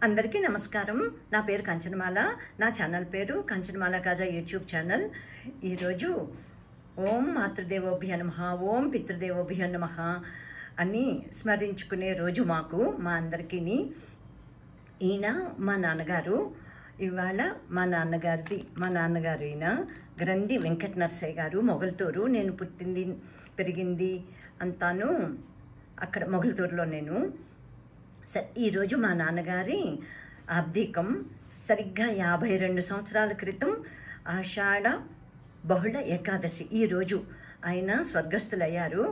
అందరికీ నమస్కారం. నా పేరు కంచనమాల. నా ఛానల్ పేరు కంచనమాల కాజా యూట్యూబ్ ఛానల్. ఈరోజు ఓం మాతృదేవోభ్య నమః, ఓం పితృదేవోభ్య నమః అని స్మరించుకునే రోజు మాకు, మా అందరికీ. ఈయన మా నాన్నగారు. ఇవాళ మా నాన్నగారు ఈయన గ్రంథి వెంకట నరసయ్య గారు, మొగల్తూరు. నేను పుట్టింది పెరిగింది అంతాను అక్కడ మొగల్తూరులో. నేను ఈరోజు మా నాన్నగారి అబ్దీకం సరిగ్గా 52 సంవత్సరాల క్రితం ఆషాఢ బహుళ ఏకాదశి ఈరోజు ఆయన స్వర్గస్థులయ్యారు.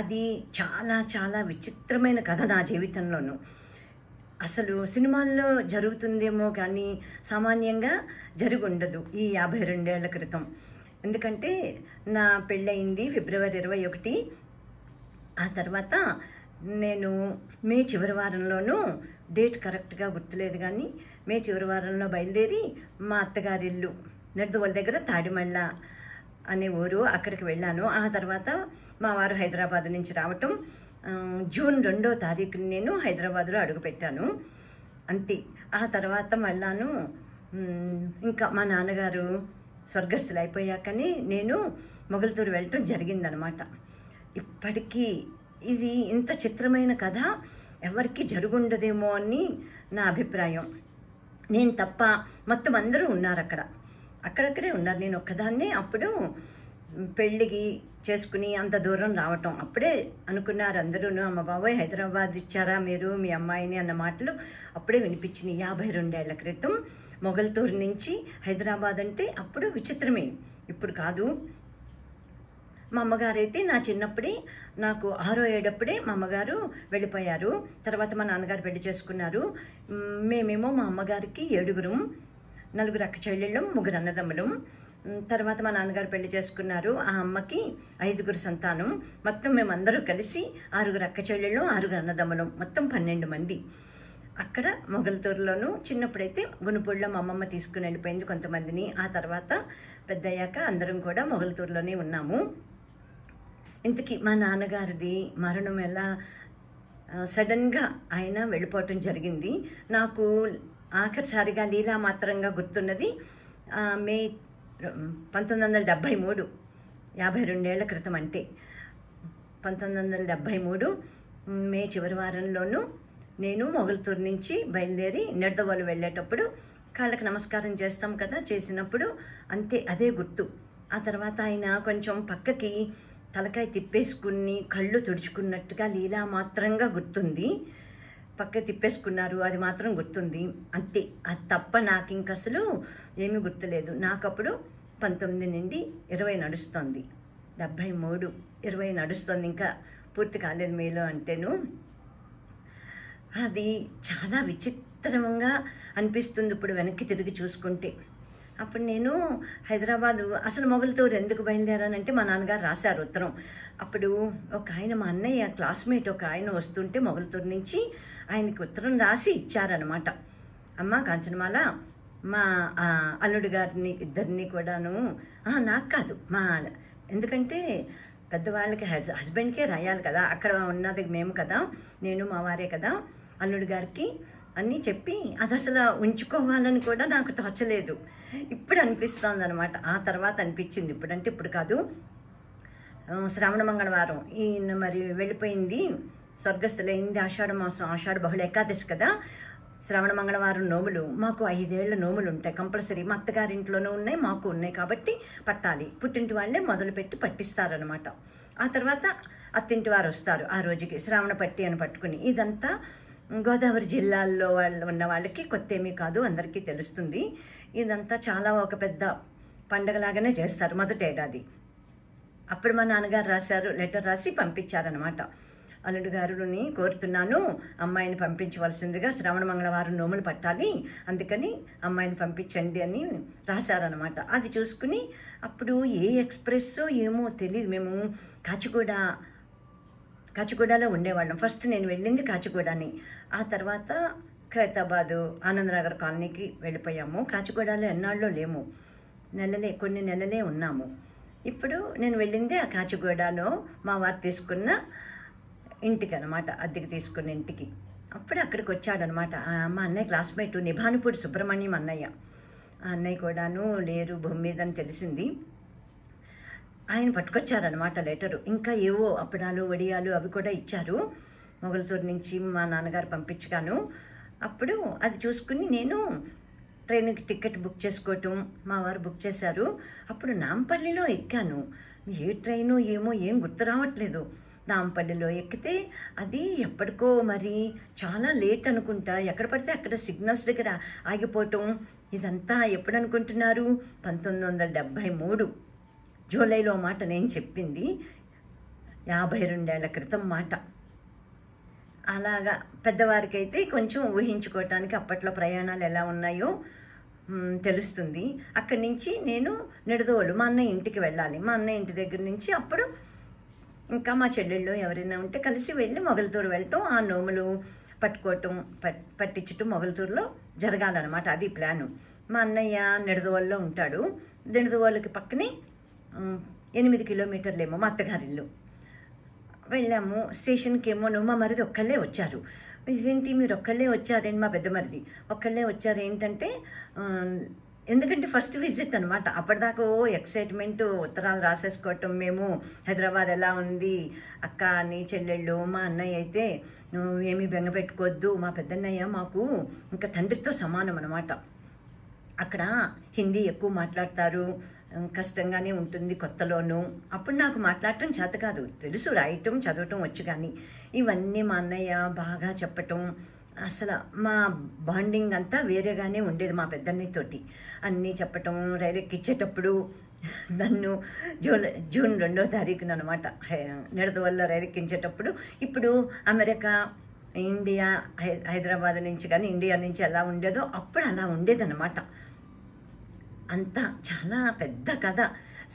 అది చాలా చాలా విచిత్రమైన కథ నా జీవితంలోనూ. అసలు సినిమాల్లో జరుగుతుందేమో కానీ సామాన్యంగా జరిగి ఉండదు ఈ 52 ఏళ్ల క్రితం. ఎందుకంటే నా పెళ్ళయింది ఫిబ్రవరి 21. ఆ తర్వాత నేను మే చివరి వారంలోనూ, డేట్ కరెక్ట్గా గుర్తులేదు కానీ మే చివరి వారంలో బయలుదేరి మా అత్తగారిల్లు నెడదవోలు దగ్గర తాడిమళ్ళ అనే ఊరు, అక్కడికి వెళ్ళాను. ఆ తర్వాత మా వారు హైదరాబాద్ నుంచి రావటం, జూన్ 2వ తారీఖున నేను హైదరాబాద్లో అడుగుపెట్టాను. అంతే. ఆ తర్వాత మళ్ళాను ఇంకా మా నాన్నగారు స్వర్గస్థులు అయిపోయాకని నేను మొగల్తూరు వెళ్ళటం జరిగిందనమాట. ఇప్పటికీ ఇది ఇంత చిత్రమైన కథ ఎవరికి జరుగుండదేమో అని నా అభిప్రాయం. నేను తప్ప మొత్తం అందరూ ఉన్నారు అక్కడక్కడే ఉన్నారు. నేను ఒక్కదాన్నే అప్పుడు పెళ్ళికి చేసుకుని అంత దూరం రావటం. అప్పుడే అనుకున్నారు అందరూ, అమ్మ బాబోయ్ హైదరాబాద్ ఇచ్చారా మీరు మీ అమ్మాయిని అన్న మాటలు అప్పుడే వినిపించినాయి. 52 ఏళ్ల క్రితం మొగల్తూరు నుంచి హైదరాబాద్ అంటే అప్పుడు విచిత్రమే, ఇప్పుడు కాదు. మా అమ్మగారు అయితే నా చిన్నప్పుడే, నాకు 6వ ఏడప్పుడే మా అమ్మగారు వెళ్ళిపోయారు. తర్వాత మా నాన్నగారు పెళ్లి చేసుకున్నారు. మేమేమో మా అమ్మగారికి 7 4 అక్క చెల్లెళ్ళం, 3 అన్నదమ్ములం. తర్వాత మా నాన్నగారు పెళ్లి చేసుకున్నారు. ఆ అమ్మకి 5 సంతానం. మొత్తం మేమందరూ కలిసి 6 అక్క చెల్లెళ్ళం, 6 అన్నదమ్ములం, మొత్తం 12 మంది. అక్కడ మొగల్తూరులోనూ చిన్నప్పుడైతే గునుపూడిలో మా అమ్మమ్మ తీసుకుని వెళ్ళిపోయింది కొంతమందిని. ఆ తర్వాత పెద్దయ్యాక అందరం కూడా మొగల్తూరులోనే ఉన్నాము. ఇంతకీ మా నాన్నగారిది మరణం ఎలా సడన్గా ఆయన వెళ్ళిపోవటం జరిగింది. నాకు ఆఖరిసారిగా లీలా మాత్రంగా గుర్తున్నది మే 1973, 52 ఏళ్ల క్రితం. అంటే 1973 మే చివరి వారంలోనూ నేను మొగల్తూరు నుంచి బయలుదేరి నెడదవోలు వెళ్ళేటప్పుడు కాళ్ళకి నమస్కారం చేస్తాం కదా, చేసినప్పుడు అంతే, అదే గుర్తు. ఆ తర్వాత ఆయన కొంచెం పక్కకి తలకాయ తిప్పేసుకుని కళ్ళు తుడుచుకున్నట్టుగా లీలా మాత్రంగా గుర్తుంది. పక్క తిప్పేసుకున్నారు, అది మాత్రం గుర్తుంది. అంతే, అది తప్ప నాకు ఇంక అసలు ఏమీ గుర్తులేదు. నాకప్పుడు 19 నుండి 20 నడుస్తుంది. 73, 20 నడుస్తుంది, ఇంకా పూర్తి కాలేదు మేలో అంటేను. అది చాలా విచిత్రంగా అనిపిస్తుంది ఇప్పుడు వెనక్కి తిరిగి చూసుకుంటే. అప్పుడు నేను హైదరాబాదు, అసలు మొగల్తూరు ఎందుకు బయలుదేరానంటే మా నాన్నగారు రాశారు ఉత్తరం. అప్పుడు ఒక ఆయన, మా అన్నయ్య క్లాస్మేట్ ఒక ఆయన వస్తుంటే మొగల్తూరు నుంచి ఆయనకి ఉత్తరం రాసి ఇచ్చారనమాట. అమ్మ కాంచనమాల, మా అల్లుడు గారిని ఇద్దరిని కూడాను, నాకు కాదు, ఎందుకంటే పెద్దవాళ్ళకి హస్బెండ్కే రాయాలి కదా, అక్కడ ఉన్నది మేము కదా, నేను మా వారే కదా, అల్లుడు గారికి అన్నీ చెప్పి అది అసలు ఉంచుకోవాలని కూడా నాకు తోచలేదు. ఇప్పుడు అనిపిస్తోంది అనమాట. ఆ తర్వాత అనిపించింది, ఇప్పుడంటే ఇప్పుడు కాదు. శ్రావణ మంగళవారం ఈయన మరి వెళ్ళిపోయింది, స్వర్గస్థులైంది ఆషాఢ మాసం, ఆషాఢ బహుళ ఏకాదశి కదా. శ్రావణ మంగళవారం నోములు మాకు 5 ఏళ్ల నోములు ఉంటాయి కంపల్సరీ. మా అత్తగారింట్లోనూ ఉన్నాయి, మాకు ఉన్నాయి కాబట్టి పట్టాలి. పుట్టింటి వాళ్ళే మొదలుపెట్టి పట్టిస్తారనమాట. ఆ తర్వాత అత్తింటి వారు వస్తారు ఆ రోజుకి శ్రావణ పట్టి అని పట్టుకుని. ఇదంతా గోదావరి జిల్లాల్లో ఉన్న వాళ్ళకి కొత్త ఏమీ కాదు, అందరికీ తెలుస్తుంది. ఇదంతా చాలా ఒక పెద్ద పండగలాగానే చేస్తారు మొదటి ఏడాది. అప్పుడు మా నాన్నగారు రాశారు, లెటర్ రాసి పంపించారనమాట. అల్లుడు గారుని కోరుతున్నాను, అమ్మాయిని పంపించవలసిందిగా, శ్రావణ మంగళవారం నోములు పట్టాలి, అందుకని అమ్మాయిని పంపించండి అని రాశారనమాట. అది చూసుకుని అప్పుడు ఏ ఎక్స్ప్రెస్సో ఏమో తెలియదు, మేము కాచిగూడలో ఉండేవాళ్ళం. ఫస్ట్ నేను వెళ్ళింది కాచిగూడని. ఆ తర్వాత ఖైరతాబాదు ఆనందనగర్ కాలనీకి వెళ్ళిపోయాము. కాచిగూడలో ఎన్నాళ్ళో లేము, కొన్ని నెలలే ఉన్నాము. ఇప్పుడు నేను వెళ్ళింది ఆ కాచిగూడలో మా వారు తీసుకున్న ఇంటికి అనమాట, అద్దెకి తీసుకున్న ఇంటికి. అప్పుడు అక్కడికి వచ్చాడనమాట. మా అన్నయ్య క్లాస్మేట్ నిభానుపూడి సుబ్రహ్మణ్యం అన్నయ్య. ఆ అన్నయ్య కూడాను లేరు భూమి మీద అని తెలిసింది. ఆయన పట్టుకొచ్చారనమాట లెటరు. ఇంకా ఏవో అప్పడాలు వడియాలు అవి కూడా ఇచ్చారు. మొగల్తూరు నుంచి మా నాన్నగారు పంపించగాను. అప్పుడు అది చూసుకుని నేను ట్రైన్కి టికెట్ బుక్ చేసుకోవటం, మా వారు బుక్ చేశారు. అప్పుడు నాంపల్లిలో ఎక్కాను. ఏ ట్రైను ఏమో ఏం గుర్తు రావట్లేదు. నాంపల్లిలో ఎక్కితే అది ఎప్పటికో మరి చాలా లేట్ అనుకుంటా. ఎక్కడ పడితే అక్కడ సిగ్నల్స్ దగ్గర ఆగిపోవటం. ఇదంతా ఎప్పుడు అనుకుంటున్నారు? 1973 జూలైలో మాట నేను చెప్పింది. 52 ఏళ్ల క్రితం మాట. అలాగా పెద్దవారికైతే కొంచెం ఊహించుకోవటానికి అప్పట్లో ప్రయాణాలు ఎలా ఉన్నాయో తెలుస్తుంది. అక్కడి నుంచి నేను నిడదవోలు మా అన్నయ్య ఇంటికి వెళ్ళాలి. మా అన్నయ్య ఇంటి దగ్గర నుంచి అప్పుడు ఇంకా మా చెల్లెళ్ళు ఎవరైనా ఉంటే కలిసి వెళ్ళి మొగల్తూరు వెళ్ళటం, ఆ నోములు పట్టుకోవటం పట్టించటం మొగల్తూరులో జరగాలన్నమాట. అది ప్లాను. మా అన్నయ్య నిడదవోలులో ఉంటాడు. నిడదవోలుకి పక్కనే 8 కిలోమీటర్లేమో మా అత్తగారిల్లు. వెళ్ళాము. స్టేషన్కి ఏమో మా మరిది ఒక్కళ్ళే వచ్చారు. ఇదేంటి మీరు ఒక్కళ్ళే వచ్చారేంటి? మా పెద్ద మరిది ఒక్కళ్ళే వచ్చారు ఏంటంటే, ఎందుకంటే ఫస్ట్ విజిట్ అనమాట. అప్పటిదాకా ఎక్సైట్మెంట్, ఉత్తరాలు రాసేసుకోవటం. మేము హైదరాబాద్ ఎలా ఉంది అక్క అని చెల్లెళ్ళు. మా అన్నయ్య అయితే ఏమీ బెంగ పెట్టుకోవద్దు, మా పెద్దన్నయ్య మాకు ఇంకా తండ్రితో సమానం అనమాట. అక్కడ హిందీ ఎక్కువ మాట్లాడతారు, కష్టంగానే ఉంటుంది కొత్తలోనూ. అప్పుడు నాకు మాట్లాడటం చేత కాదు, తెలుసు రాయటం చదవటం వచ్చు. కానీ ఇవన్నీ మా అన్నయ్య బాగా చెప్పటం, అసలు మా బాండింగ్ అంతా వేరేగానే ఉండేది మా పెద్దన్నయ్యతోటి. అన్నీ చెప్పటం. రైలు ఎక్కించేటప్పుడు నన్ను జూన్ 2వ తారీఖున అనమాట నిడదవోలులో రైలు ఎక్కించేటప్పుడు, ఇప్పుడు అమెరికా, ఇండియా, హైదరాబాద్ నుంచి కానీ ఇండియా నుంచి ఎలా ఉండేదో అప్పుడు అలా ఉండేదన్నమాట. అంతా చాలా పెద్ద కథ.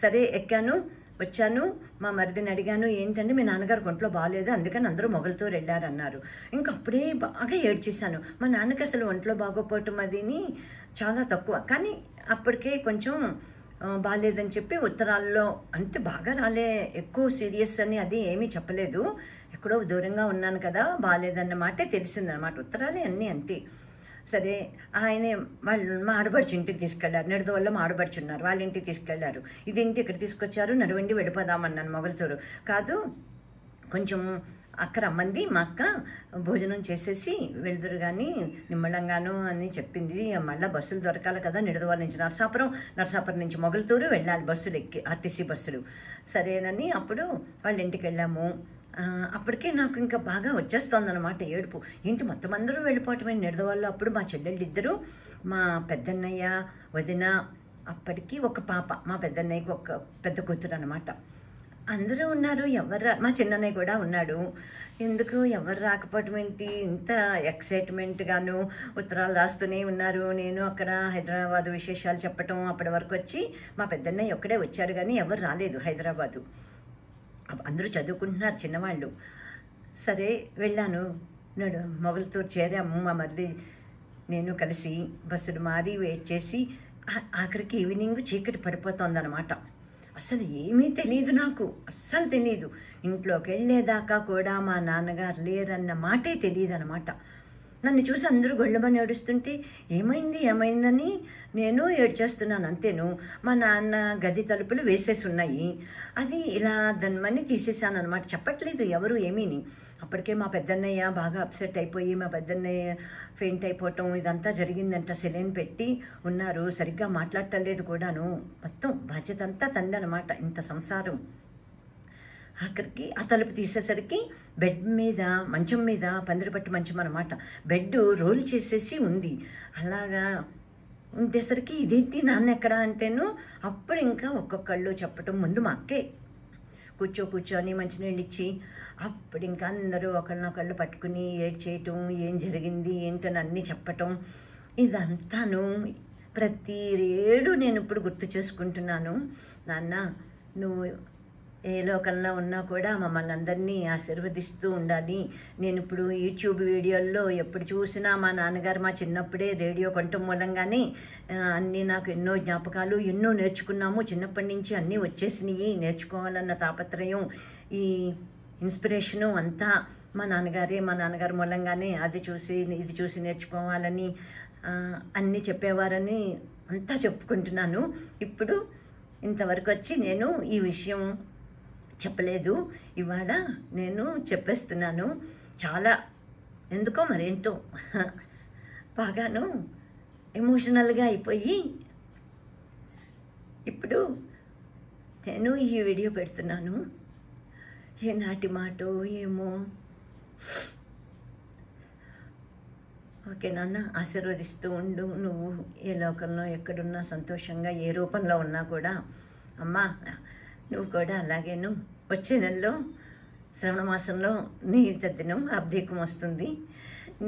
సరే ఎక్కాను, వచ్చాను. మా మరిదిని అడిగాను, ఏంటంటే మీ నాన్నగారు ఒంట్లో బాగాలేదు, అందుకని అందరూ మొగల్తూరు వెళ్ళారన్నారు. ఇంకా అప్పుడే బాగా ఏడ్చేశాను. మా నాన్నకి అసలు ఒంట్లో బాగోపోవటం అదిని చాలా తక్కువ. కానీ అప్పటికే కొంచెం బాగాలేదని చెప్పి ఉత్తరాల్లో, అంటే బాగా రాలే, ఎక్కువ సీరియస్ అని అది ఏమీ చెప్పలేదు. ఎక్కడో దూరంగా ఉన్నాను కదా, బాగాలేదన్న మాటే తెలిసిందనమాట. ఉత్తరాలే అన్నీ అంతే. సరే ఆయనే వాళ్ళు మా ఆడబడుచు ఇంటికి తీసుకెళ్లారు. నిడదవోలులో మా ఆడబడుచు ఉన్నారు, వాళ్ళ ఇంటికి తీసుకెళ్లారు. ఇది ఇంటి ఇక్కడ తీసుకొచ్చారు. నడవండి వెళ్ళిపోదామన్నాను మొగల్తూరు. కాదు కొంచెం అక్క రమ్మంది, మా అక్క భోజనం చేసేసి వెళ్దురు కానీ నిమ్మళంగాను అని చెప్పింది. మళ్ళీ బస్సులు దొరకాలి కదా, నిడదవోలు నుంచి నరసాపురం నుంచి మొగల్తూరు వెళ్ళాలి బస్సులు ఎక్కి, ఆర్టీసీ బస్సులు. సరేనని అప్పుడు వాళ్ళ ఇంటికి వెళ్ళాము. అప్పటికే నాకు ఇంకా బాగా వచ్చేస్తోందనమాట ఏడుపు. ఏంటి మొత్తం అందరూ వెళ్ళిపోవటమే నిడదవోలులో. అప్పుడు మా చెల్లెళ్ళు ఇద్దరు, మా పెద్దన్నయ్య వదిన, అప్పటికి ఒక పాప, మా పెద్దన్నయ్యకి ఒక పెద్ద కూతురు అనమాట. అందరూ ఉన్నారు. మా చిన్నన్నయ్య కూడా ఉన్నాడు. ఎందుకు ఎవరు రాకపోవటం ఏంటి, ఇంత ఎక్సైట్మెంట్గాను ఉత్తరాలు రాస్తూనే ఉన్నారు. నేను అక్కడ హైదరాబాదు విశేషాలు చెప్పటం. అప్పటి వరకు వచ్చి మా పెద్దన్నయ్య ఒక్కడే వచ్చారు కానీ ఎవరు రాలేదు హైదరాబాదు. అందరూ చదువుకుంటున్నారు చిన్నవాళ్ళు. సరే వెళ్ళాను. మొగల్తూరు చేరాము. మా మరిది నేను కలిసి బస్సులు మారి వెయిట్ చేసి ఆఖరికి ఈవినింగ్ చీకటి పడిపోతుందన్నమాట. అసలు ఏమీ తెలియదు నాకు, అస్సలు తెలియదు. ఇంట్లోకి వెళ్ళేదాకా కూడా మా నాన్నగారు లేరన్న మాటే తెలియదు అనమాట. నన్ను చూసి అందరూ గొళ్ళమని ఏడుస్తుంటే ఏమైందని నేను ఏడ్చేస్తున్నాను అంతేను. మా నాన్న గది తలుపులు వేసేసి ఉన్నాయి. అది ఇలా దన్మని తీసేసాను అనమాట. చెప్పట్లేదు ఎవరు ఏమీని. అప్పటికే మా పెద్దన్నయ్య బాగా అప్సెట్ అయిపోయి, మా పెద్దన్నయ్య ఫెయింట్ అయిపోవటం ఇదంతా జరిగిందంట. సెలైన్ పెట్టి ఉన్నారు, సరిగ్గా మాట్లాడటలేదు కూడాను. మొత్తం బాధ్యత అంతా తందనమాట ఇంత సంసారం. ఆఖరికి ఆ తలుపు తీసేసరికి బెడ్ మీద, మంచం మీద, పందిరిపట్టు మంచం అనమాట, బెడ్ రోల్ చేసేసి ఉంది. అలాగా ఉండేసరికి ఇదేంటి నాన్న ఎక్కడా అంటేను, అప్పుడు ఇంకా ఒక్కొక్కళ్ళు చెప్పటం. ముందు మా అక్కే కూర్చొని మంచినీళ్ళు ఇచ్చి, అప్పుడు ఇంకా అందరూ ఒకళ్ళనొకళ్ళు పట్టుకుని ఏడ్చేయటం, ఏం జరిగింది ఏంటని అన్నీ చెప్పటం. ఇదంతాను ప్రతి ఏడు నేను ఇప్పుడు గుర్తు చేసుకుంటున్నాను. నాన్న నువ్వు ఏ లోకంలో ఉన్నా కూడా మమ్మల్ని అందరినీ ఆశీర్వదిస్తూ ఉండాలి. నేను ఇప్పుడు యూట్యూబ్ వీడియోల్లో ఎప్పుడు చూసినా మా నాన్నగారు మా చిన్నప్పుడే రేడియో కొనటం మూలంగానే అన్నీ నాకు ఎన్నో జ్ఞాపకాలు, ఎన్నో నేర్చుకున్నాము. చిన్నప్పటి నుంచి అన్నీ వచ్చేసినాయి. నేర్చుకోవాలన్న తాపత్రయం, ఈ ఇన్స్పిరేషను అంతా మా నాన్నగారు మూలంగానే అది చూసి ఇది చూసి నేర్చుకోవాలని అన్నీ చెప్పేవారని అంతా చెప్పుకుంటున్నాను. ఇప్పుడు ఇంతవరకు వచ్చి నేను ఈ విషయం చెప్పలేదు. ఇవాళ నేను చెప్పేస్తున్నాను. చాలా ఎందుకో మరేంటో బాగాను ఎమోషనల్గా అయిపోయి ఇప్పుడు నేను ఈ వీడియో పెడుతున్నాను. ఏనాటి మాటో ఏమో. ఓకే నాన్న, ఆశీర్వదిస్తూ ఉండు. నువ్వు ఏ లోకంలో ఎక్కడున్నా సంతోషంగా ఏ రూపంలో ఉన్నా కూడా అమ్మా నువ్వు కూడా అలాగేను. వచ్చే నెలలో శ్రవణ మాసంలో నీ తద్దినం అబ్దీకం వస్తుంది.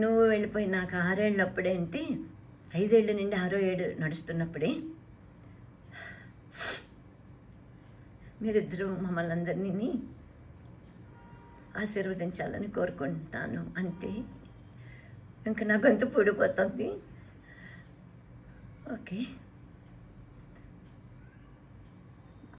నువ్వు వెళ్ళిపోయి నాకు 6 ఏళ్ళప్పుడే అంటే 5 ఏళ్ళ నుండి 6వ ఏడు నడుస్తున్నప్పుడే మీరిద్దరూ మమ్మల్ని అందరినీ ఆశీర్వదించాలని కోరుకుంటున్నాను. అంతే, ఇంకా నా గొంతు పూడిపోతుంది. ఓకే.